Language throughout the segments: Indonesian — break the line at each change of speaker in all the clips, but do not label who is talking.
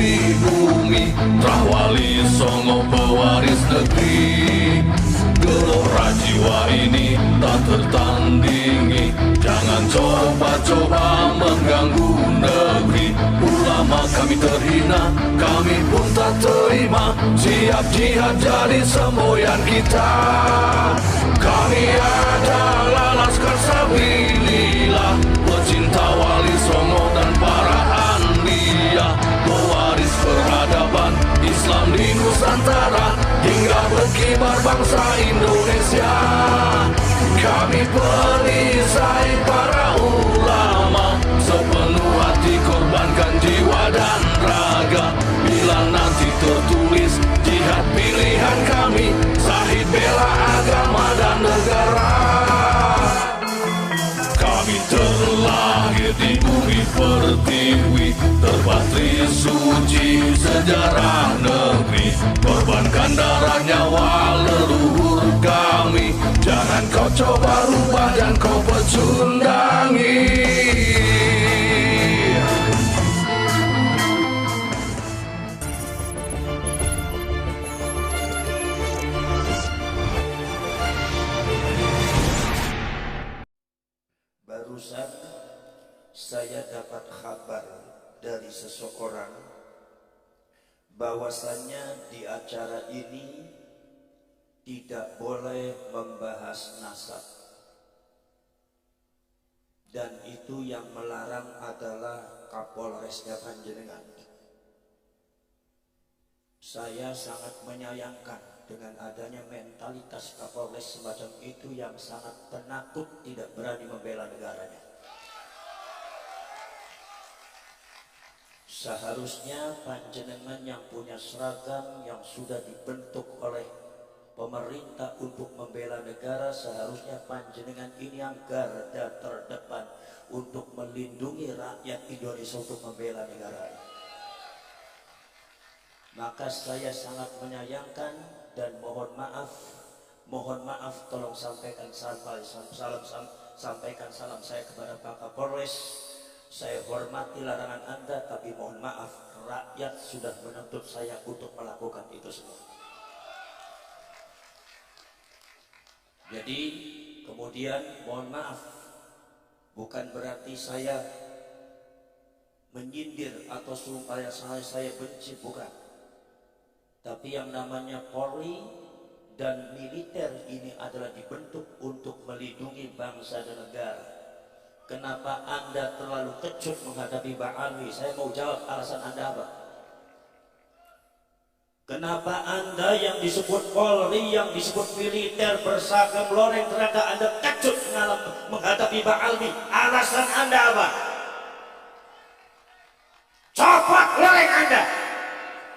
di bumi, Rahwali Songo pewaris negeri. Gelora jiwa ini tak tertandingi, jangan coba-coba mengganggu negeri. Ulama kami terhina, kami pun tak terima, siap jihad jadi semboyan kita. Kami adalah Laskar Sabilillah, pecinta Wali Songo dan para anbiya, pewaris peradaban Islam di Nusantara hingga berkibar bangsa Indonesia. Kami perisai para ulama, sepenuh hati korbankan jiwa dan raga. Bila nanti tertulis jihad pilihan kami, Zahid bela agama dan negara. Kami terlahir di bumi pertiwi, terpatri suci sejarah negeri, korbankan darah nyawa leluhur kami. Jangan kau coba rubah dan kau pecundangi.
Barusan saya dapat kabar dari seseorang bahwasannya di acara ini tidak boleh membahas nasab, dan itu yang melarang adalah Kapolresnya Panjenengan. Saya sangat menyayangkan dengan adanya mentalitas Kapolres semacam itu yang sangat penakut, tidak berani membela negaranya. Seharusnya Panjenengan yang punya seragam yang sudah dibentuk oleh pemerintah untuk membela negara, seharusnya Panjenengan ini yang garda terdepan untuk melindungi rakyat Indonesia, untuk membela negara. Maka saya sangat menyayangkan dan mohon maaf, tolong sampaikan sampaikan salam saya kepada Pak Kapolres. Saya hormati larangan Anda, tapi mohon maaf, rakyat sudah menuntut saya untuk melakukan itu semua. Jadi kemudian mohon maaf, bukan berarti saya menyindir atau supaya saya benci, bukan. Tapi yang namanya Polri dan militer ini adalah dibentuk untuk melindungi bangsa dan negara. Kenapa Anda terlalu kecut menghadapi Pak Alwi? Saya mau jawab alasan Anda apa? Kenapa Anda yang disebut Polri, yang disebut militer berseragam loreng, ternyata Anda kecut menghadapi Pak Alwi? Alasan Anda apa? Copot loreng Anda,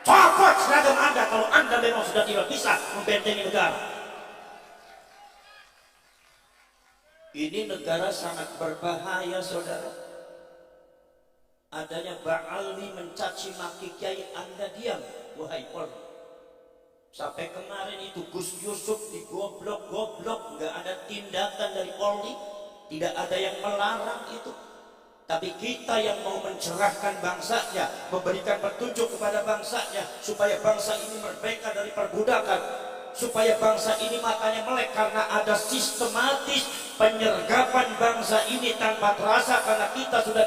copot seragam Anda kalau Anda memang sudah tidak bisa membentengi negara. Ini negara sangat berbahaya, saudara. Adanya Pak Alwi mencaci maki kiai, Anda diam, wahai Polri. Sampai kemarin itu Gus Yusuf digoblok-goblok, nggak ada tindakan dari Polri, tidak ada yang melarang itu. Tapi kita yang mau mencerahkan bangsanya, memberikan petunjuk kepada bangsanya supaya bangsa ini merdeka dari perbudakan, supaya bangsa ini matanya melek karena ada sistematis penyergapan bangsa ini tanpa terasa, karena kita sudah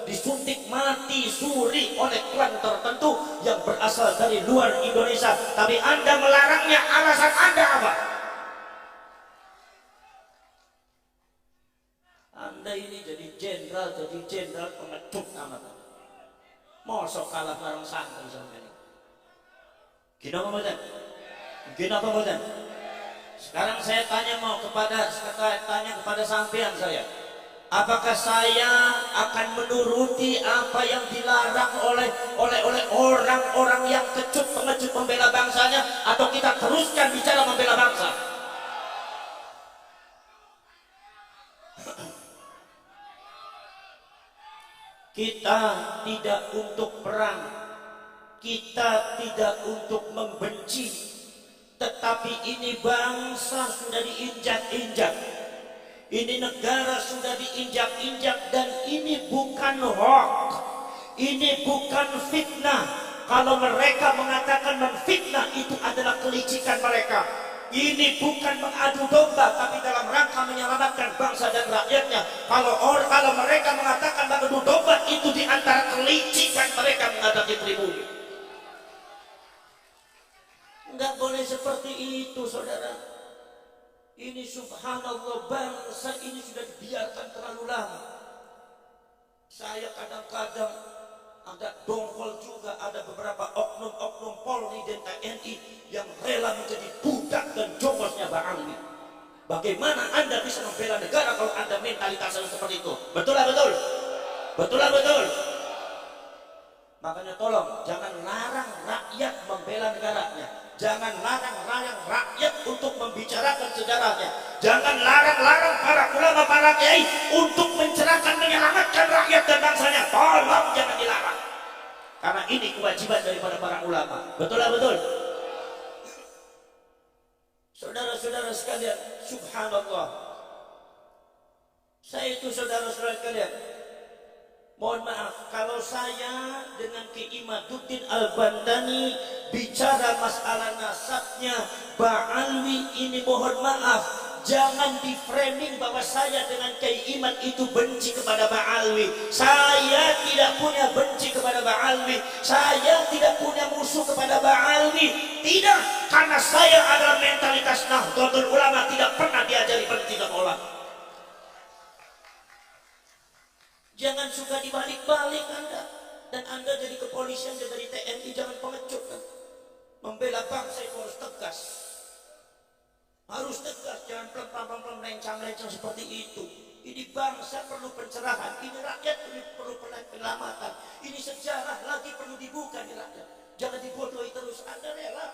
disuntik mati suri oleh klan tertentu yang berasal dari luar Indonesia. Tapi Anda melarangnya, alasan Anda apa? Anda ini jadi jenderal pengecut amat. Mosok kalah bareng santri sampai ini. Kenapa mboten? Kenapa mboten? Sekarang saya tanya kepada sampean saya. Apakah saya akan menuruti apa yang dilarang oleh orang-orang yang pengecut membela bangsanya, atau kita teruskan bicara membela bangsa? Kita tidak untuk perang, kita tidak untuk membenci, tetapi ini bangsa sudah diinjak-injak, ini negara sudah diinjak-injak, dan ini bukan hoax, ini bukan fitnah, Kalau mereka mengatakan memfitnah itu adalah kelicikan mereka. Ini bukan mengadu domba, tapi dalam rangka menyelamatkan bangsa dan rakyatnya. Kalau mereka mengatakan mengadu domba, itu di antara kelicikan mereka menghadapi pribumi. Enggak boleh seperti itu, saudara. Ini subhanallah, bangsa ini sudah dibiarkan terlalu lama. Saya kadang-kadang agak dongkol juga, ada beberapa oknum-oknum Polri dan TNI yang rela menjadi budak dan jongosnya Bang Alwi. Bagaimana Anda bisa membela negara kalau Anda mentalitasnya seperti itu? Betul lah betul? Betul lah betul? Makanya tolong jangan larang rakyat membela negaranya. Jangan larang-larang rakyat untuk membicarakan sejarahnya. Jangan larang-larang para ulama, para kiai untuk mencerahkan, menyelamatkan rakyat dan bangsanya. Tolong jangan dilarang. Karena ini kewajiban daripada para ulama. Betul lah betul? Saudara-saudara sekalian, subhanallah. Saya itu saudara-saudara sekalian, mohon maaf kalau saya dengan Ki Imaduddin Al-Bandani bicara masalah nasabnya Ba'alwi ini, mohon maaf, jangan di framing bahwa saya dengan Kiai Iman itu benci kepada Ba'alwi. Saya tidak punya benci kepada Ba'alwi. Saya tidak punya musuh kepada Ba'alwi. Tidak, karena saya adalah mentalitas Nahdlatul Ulama, tidak pernah diajari benci sama ulama. Jangan suka dibalik-balik Anda. Dan Anda jadi kepolisian, jadi TNI, jangan pengecut kan? Membela bangsa itu harus tegas. Harus tegas, jangan pelem-pelem lencang-lencang seperti itu. Ini bangsa perlu pencerahan, ini rakyat perlu penyelamatan. Ini sejarah lagi perlu dibuka di rakyat. Jangan dibodohi terus. Anda rela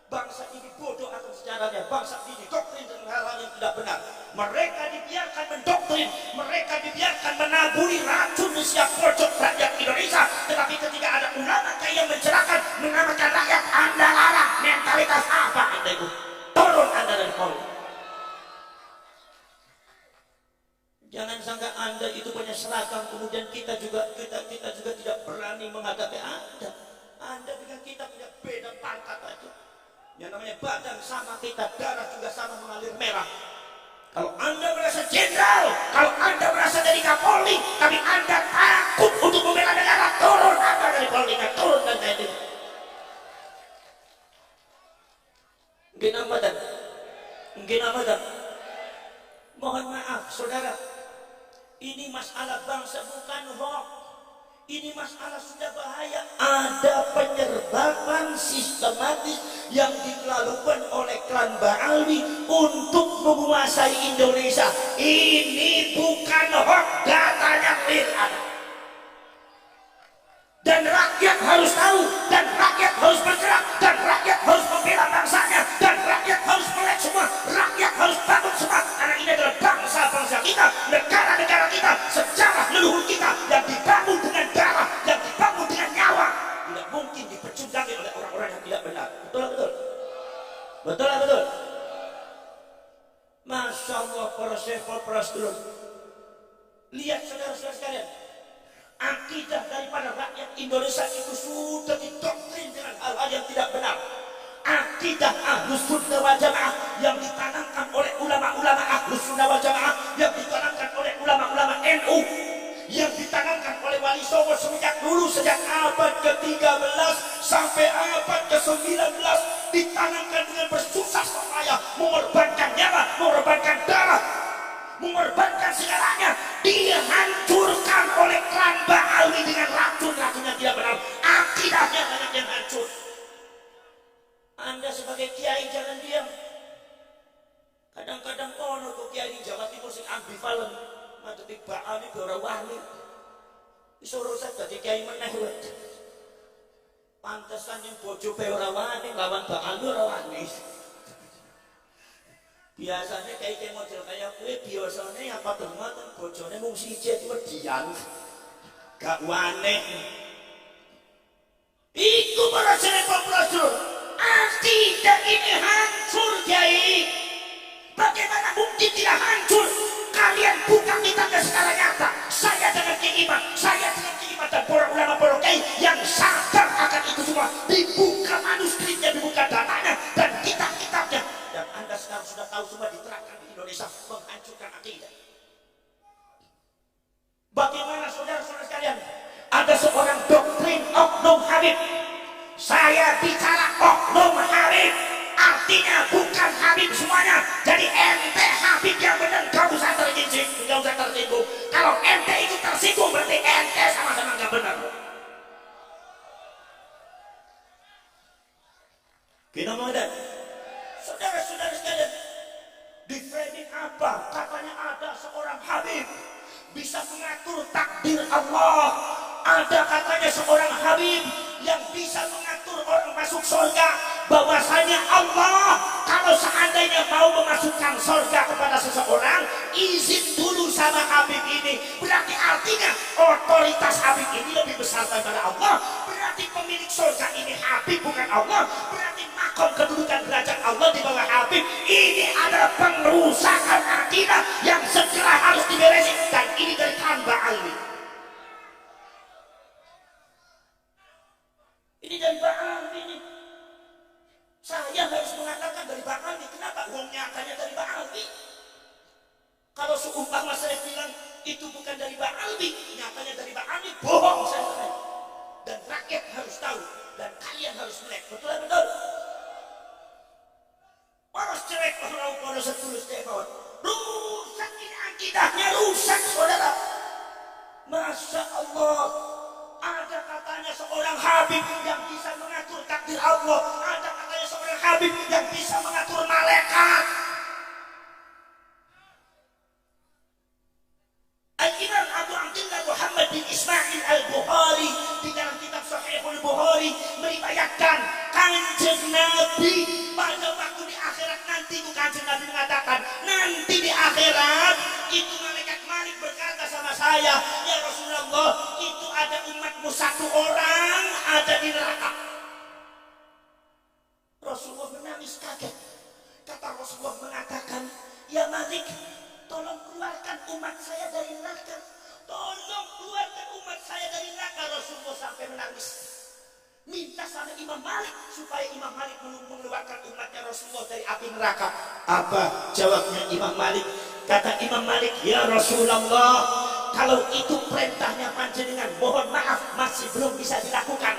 bangsa ini bodoh akan sejarahnya, bangsa ini doktrin dengan hal-hal yang tidak benar. Mereka dibiarkan mendoktrin, mereka dibiarkan menaburi racun di setiap pojok rakyat Indonesia. Tetapi ketika ada ulama yang mencerahkan, menyelamatkan rakyat, Anda larang. Mentalitas apa Anda itu? Turun Anda dari Polri. Jangan sangka Anda itu punya seragam, kemudian kita juga tidak berani menghadapi Anda. Anda dengan kita punya beda pangkat aja. Yang namanya badan sama kita, darah juga sama mengalir merah. Kalau Anda merasa jenderal, kalau Anda merasa jadi Kapolri, tapi Anda takut untuk membela negara, turun Anda dari Polri, turun dan TNI. Gina. Mohon maaf saudara, ini masalah bangsa bukan hoax. Ini masalah sudah bahaya. Ada penyerbakan sistematis yang dilakukan oleh klan Ba'alwi untuk menguasai Indonesia. Ini bukan hoax, datanya real ada. Dan rakyat harus tahu, dan rakyat harus bergerak, dan rakyat harus membela bangsanya, dan rakyat harus melek semua, rakyat harus bangun semua. Karena ini adalah bangsa-bangsa kita, negara-negara kita, sejarah leluhur kita yang dibangun dengan darah, yang dibangun dengan nyawa. Tidak mungkin dipecundangi oleh orang-orang yang tidak benar. Betul lah betul? Betul lah betul? Masya Allah, para syekh, para sedulur. Lihat saudara-saudara sekalian, akidah daripada rakyat Indonesia itu sudah didoktrin dengan hal-hal yang tidak benar. Akidah Ahlus Sunnah wal Jamaah yang ditanamkan oleh ulama-ulama Ahlus Sunnah wal Jamaah, yang ditanamkan oleh ulama-ulama NU, yang ditanamkan oleh Wali Songo sejak abad ke-13 sampai abad ke-19, ditanamkan dengan bersusah payah, mengorbankan nyawa, mengorbankan darah, mengorbankan segalanya. Dihancurkan oleh klan Ba'alwi dengan racun-racun yang tidak benar. Akidahnya banyak yang hancur. Anda sebagai kiai jangan diam. Kadang-kadang ono kok kiai di Jawa Timur sing ambivalen, ngadepi Ba'alwi ora wani. Disuruh saya dadi kiai meneh wae. Pantesan yang bojo pe ora wani, lawan Ba'alwi ora wani. Biasanya kayak model kayak gue, biasanya apa teman bojone mung siji median, gak wane. Iku para jenderal. Akidah ini hancur, Kiai. Bagaimana mungkin tidak hancur? Kalian buka kitabnya secara nyata. Saya dengan Ki Iman, dan para ulama, para kiai yang sadar akan itu semua. Kita mau ada, saudara-saudara sekalian, di framing apa? Katanya ada seorang Habib bisa mengatur takdir Allah. Ada katanya seorang Habib yang bisa mengatur orang masuk surga. Bahwasanya Allah kalau seandainya mau memasukkan surga kepada seseorang, izin dulu sama Habib ini. Berarti artinya otoritas Habib ini lebih besar daripada Allah. Berarti pemilik surga ini Habib bukan Allah. Berarti makom kedudukan derajat Allah di bawah Habib. Ini adalah pengerusakan akidah yang segera harus diberesin. Dan ini dari hamba alwi. Ini dari Ba'al ini. Saya harus mengatakan dari Ba'al ini. Kenapa? Uang nyatanya dari Ba'al ini. Kalau seumpama saya bilang itu bukan dari Ba'al ini, nyatanya dari Ba'al ini, bohong saya. Dan rakyat harus tahu. Dan kalian harus melek. Betul ya betul? Poros cerek, poros setulus tekon. Rusak ini akidahnya, rusak saudara. Masya Allah. Ada katanya seorang Habib yang bisa mengatur takdir Allah. Ada katanya seorang Habib yang bisa mengatur malaikat. Al-Imam Abu Abdullah Muhammad bin Ismail Al-Bukhari di dalam kitab Sahihul Bukhari meriwayatkan Kanjeng Nabi pada waktu di akhirat nanti, Kanjeng Nabi mengatakan nanti di akhirat itu malaikat Malik berkata sama saya, ya Rasulullah, itu ada umatmu satu orang ada di neraka. Rasulullah menangis kaget. Kata Rasulullah mengatakan, ya Malik, tolong keluarkan umat saya dari neraka. Tolong keluarkan umat saya dari neraka. Rasulullah sampai menangis. Minta sama Imam Malik supaya Imam Malik mengeluarkan umatnya Rasulullah dari api neraka. Apa jawabnya Imam Malik? Kata Imam Malik, ya Rasulullah, kalau itu perintahnya panjenengan, mohon maaf masih belum bisa dilakukan.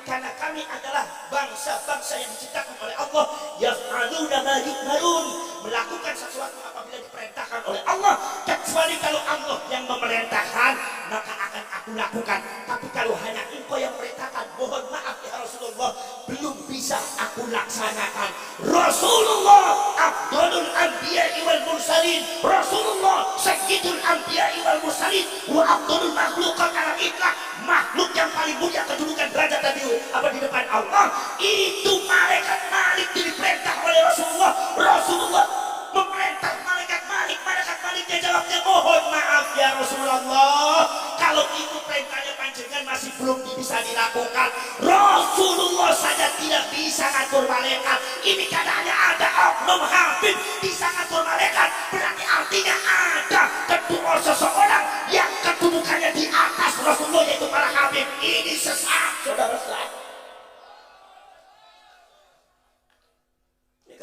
Karena kami adalah bangsa-bangsa yang diciptakan oleh Allah, yaf'aluna ma yu'marun, melakukan sesuatu apabila diperintahkan oleh Allah. Kecuali kalau Allah yang memerintahkan, maka akan aku lakukan. Tapi kalau hanya engkau yang perintahkan, mohon maaf ya Rasulullah, belum bisa aku laksanakan. Rasulullah afdalul anbiya'i wal mursalin, Rasulullah sayyidul anbiya'i wal mursalin, wa afdalul makhluqat ala itlaq, makhluk yang paling mulia kedudukan derajat di depan Allah. Itu malaikat Malik diperintah oleh Rasulullah. Rasulullah memerintah malaikat Malik. Malaikat Maliknya jawabnya, mohon maaf ya Rasulullah, kalau itu perintahnya panjenengan masih belum bisa dilakukan. Rasulullah saja tidak bisa ngatur malaikat. Ini katanya ada oknum Habib bisa ngatur malaikat. Berarti artinya ada kedua seseorang yang kedudukannya di atas Rasulullah, yaitu para Habib. Ini sesat, saudara-saudara.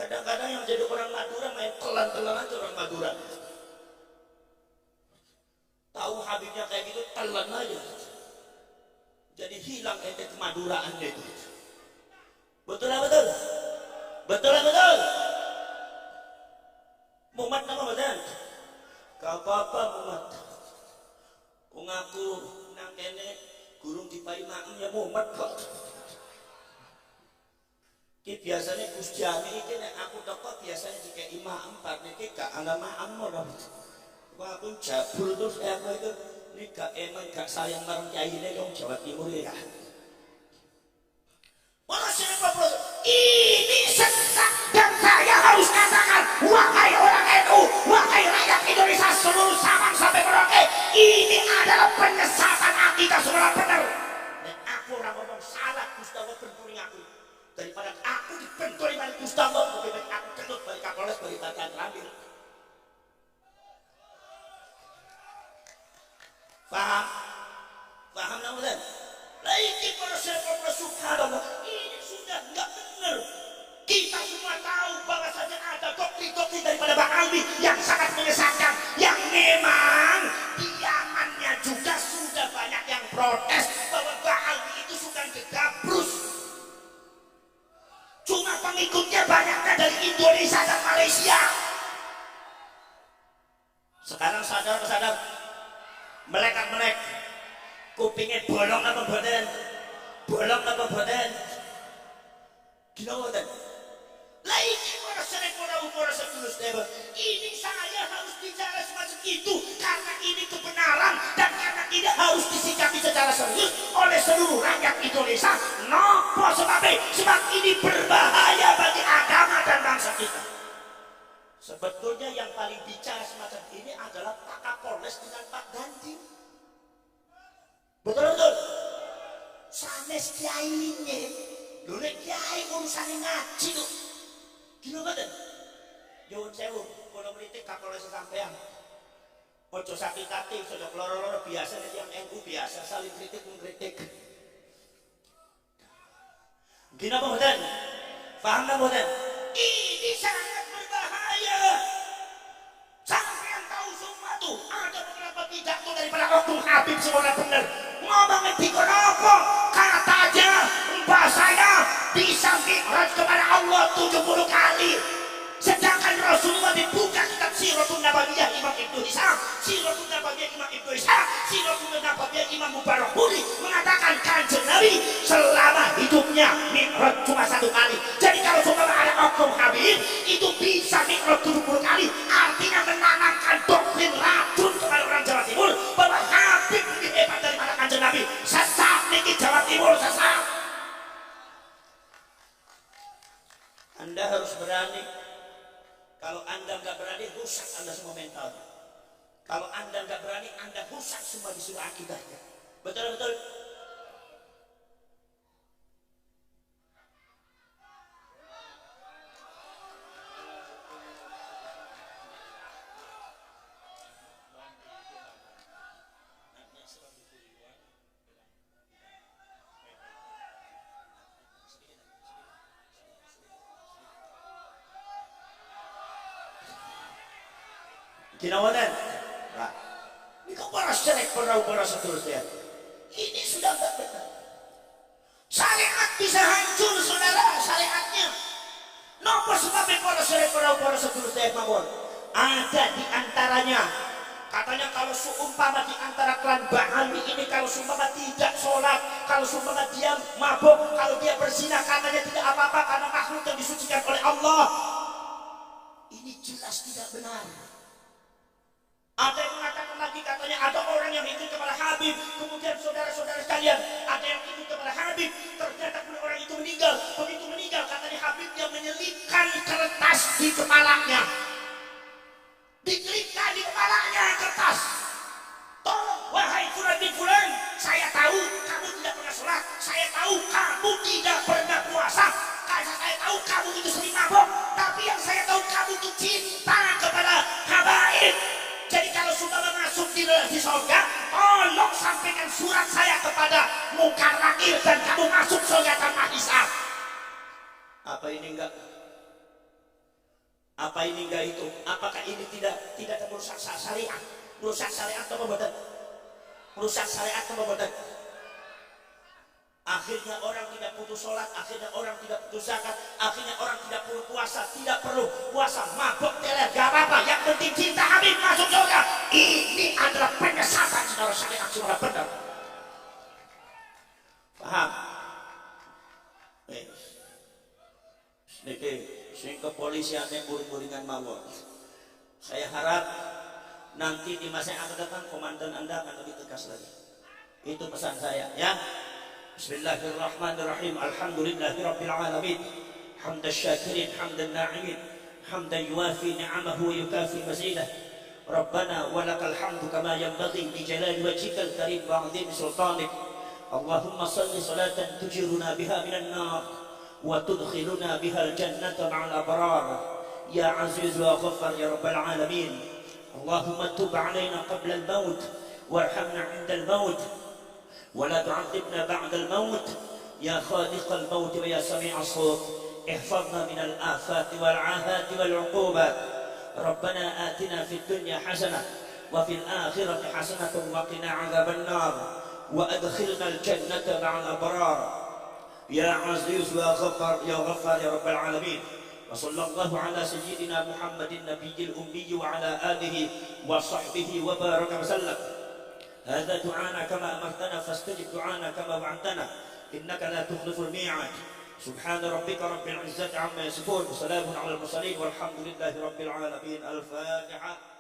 Kadang-kadang yang jadi orang Madura main telan-telan aja orang Madura. Tahu Habibnya kayak gitu, telan aja. Jadi hilang ente kemaduraannya itu. Betul lah betul? Betul lah betul? Muhammad nama badan? Gak apa-apa Muhammad. Ngaku nang kene gurung dipayu maem ya Muhammad kok. Ki biasanya Gus Jami iki nek aku teko biasanya dikek imam bar niki gak ana maem ora. Wah aku jabul terus aku itu ini gak emang gak sayang marang kyaine wong Jawa Timur ya. Ini sesat dan saya harus katakan, wahai orang NU, wahai rakyat Indonesia seluruh Sabang sampai Merauke, ini adalah penyesatan akidah sebelah benar. Dan aku orang ngomong salah, Gustawa benturing aku. Daripada aku dibenturi balik Gustawa, lebih baik aku kenut balik Kapolres balik bagian terakhir. Paham? Paham namanya? Lah ini proses subhanallah, ini sudah nggak benar. Kita semua tahu bahwasanya ada doktrin-doktrin daripada Bang Alwi yang sangat menyesatkan, yang memang diamannya juga sudah banyak yang protes bahwa Bang Alwi itu suka gegabrus. Cuma pengikutnya banyaknya dari Indonesia dan Malaysia. Sekarang sadar-sadar melek-melek, kupingnya bolong apa badan? Bolong apa badan? Gila badan? para sedulur sedherek, ini saya harus bicara semacam itu karena ini kebenaran dan karena tidak harus disikapi secara serius oleh seluruh rakyat Indonesia. Napa sebabnya? Sebab ini berbahaya bagi agama dan bangsa kita. Sebetulnya yang paling bicara semacam ini adalah Pak Kapolres dengan Pak Dandim. Betul-betul. Sanes kiainya, lho nek kiai urusane ngaji lho. Gila mboten? Nyuwun sewu, kula mritik Kapolres sampean. Ojo sakit-hati, ojo loro-loro biasa nek yang NU biasa saling kritik mengkritik. Gila mboten? Paham nggak mboten? Ini sangat berbahaya. Sampean tahu semua tuh, ada beberapa pidato daripada Oknum Habib semuanya benar. Ngomongin dikon apa? Katanya bahasanya bisa mi'raj kepada Allah 70 kali. Sedangkan Rasulullah dibuka kitab Siratun Nabawiyah Imam Ibnu Hisham, Siratun Nabawiyah Imam Ibnu Hisham, Siratun Nabawiyah Imam Mubarakpuri mengatakan Kanjeng Nabi selama hidupnya mi'raj cuma 1 kali. Jadi kalau sumpah ada Oknum Habib itu bisa mi'raj 70 kali, artinya menanamkan doktrin racun kepada orang Jawa Timur bahwa Habib lebih hebat daripada Kanjeng Nabi. Sesat niki Jawa Timur, sesat. Anda harus berani. Kalau Anda nggak berani, rusak Anda semua mentalnya. Kalau Anda nggak berani, Anda rusak semua disuruh akidahnya. Betul-betul. Kinawanan, nah, ini kok para syarek para seterusnya. Ini sudah nggak benar. Syariat bisa hancur, saudara, syariatnya. Nomor sebabnya para syarek para seterusnya mawon. Ada di antaranya. Katanya kalau seumpama di antara klan Bahami ini kalau seumpama tidak sholat, kalau seumpama dia mabuk, kalau dia berzina, katanya tidak apa-apa karena makhluk yang disucikan oleh Allah. Ini jelas tidak benar. Ada yang mengatakan lagi katanya ada orang yang ikut kepada Habib, kemudian saudara-saudara sekalian ada yang ikut kepada Habib, ternyata orang itu meninggal. Begitu meninggal katanya Habib yang menyelipkan kertas di kepalanya, dikelipkan di kepalanya kertas. Tolong wahai fulan bin fulan, saya tahu kamu tidak pernah sholat, saya tahu kamu tidak pernah puasa, saya tahu kamu itu sering mabok, tapi yang saya tahu kamu itu cinta kepada Habaib. Jadi kalau sudah masuk di surga, tolong sampaikan surat saya kepada Munkar Nakir dan kamu masuk surga tanpa hisab. Apa ini enggak? Apa ini enggak itu? Apakah ini tidak merusak syariat? Merusak syariat atau pembuatan? Merusak syariat atau pembuatan? Akhirnya orang tidak putus sholat, akhirnya orang tidak putus zakat, akhirnya orang tidak perlu puasa, tidak perlu puasa, mabuk, teler, gak apa-apa. Yang penting cinta Habib masuk surga. Ini adalah penyesatan saudara syariat sudah benar. Paham? Niki, sing kepolisian yang buring-buringan mawon. Saya harap nanti di masa yang akan datang komandan Anda akan lebih tegas lagi. Itu pesan saya, ya. Bismillahirrahmanirrahim. Alhamdulillahirabbil alamin. Hamdan syakirin, hamdan na'imin, hamdan yuwafi ni'amahu wa yukafi mazidah. Rabbana walakal hamdu kama yanbaghi li jalali wajhikal karim wa 'azimi sultanik. Allahumma salli salatan tujiruna biha minan nar wa tudkhiluna biha al-jannata ma'al abrar. Ya aziz wa ghaffar ya rabbal alamin. Allahumma tub 'alaina qabla al-maut warhamna 'inda al-maut ولا تعذبنا بعد الموت يا خالق الموت ويا سميع الصوت احفظنا من الآفات والعاهات والعقوبات ربنا آتنا في الدنيا حسنة وفي الآخرة حسنة وقنا عذاب النار وأدخلنا الجنة مع الأبرار يا عزيز يا غفار يا رب العالمين وصلى الله على سيدنا محمد النبي الأمي وعلى آله وصحبه وبارك وسلم. هذا دعانا كما أمرتنا فاستجب دعانا كما وعدتنا إنك لا تخلف الميعاد. Subhana rabbika rabbil izzati amma yasifun, salamun alal mursalin, walhamdulillahi rabbil alamin. Al-Fatihah.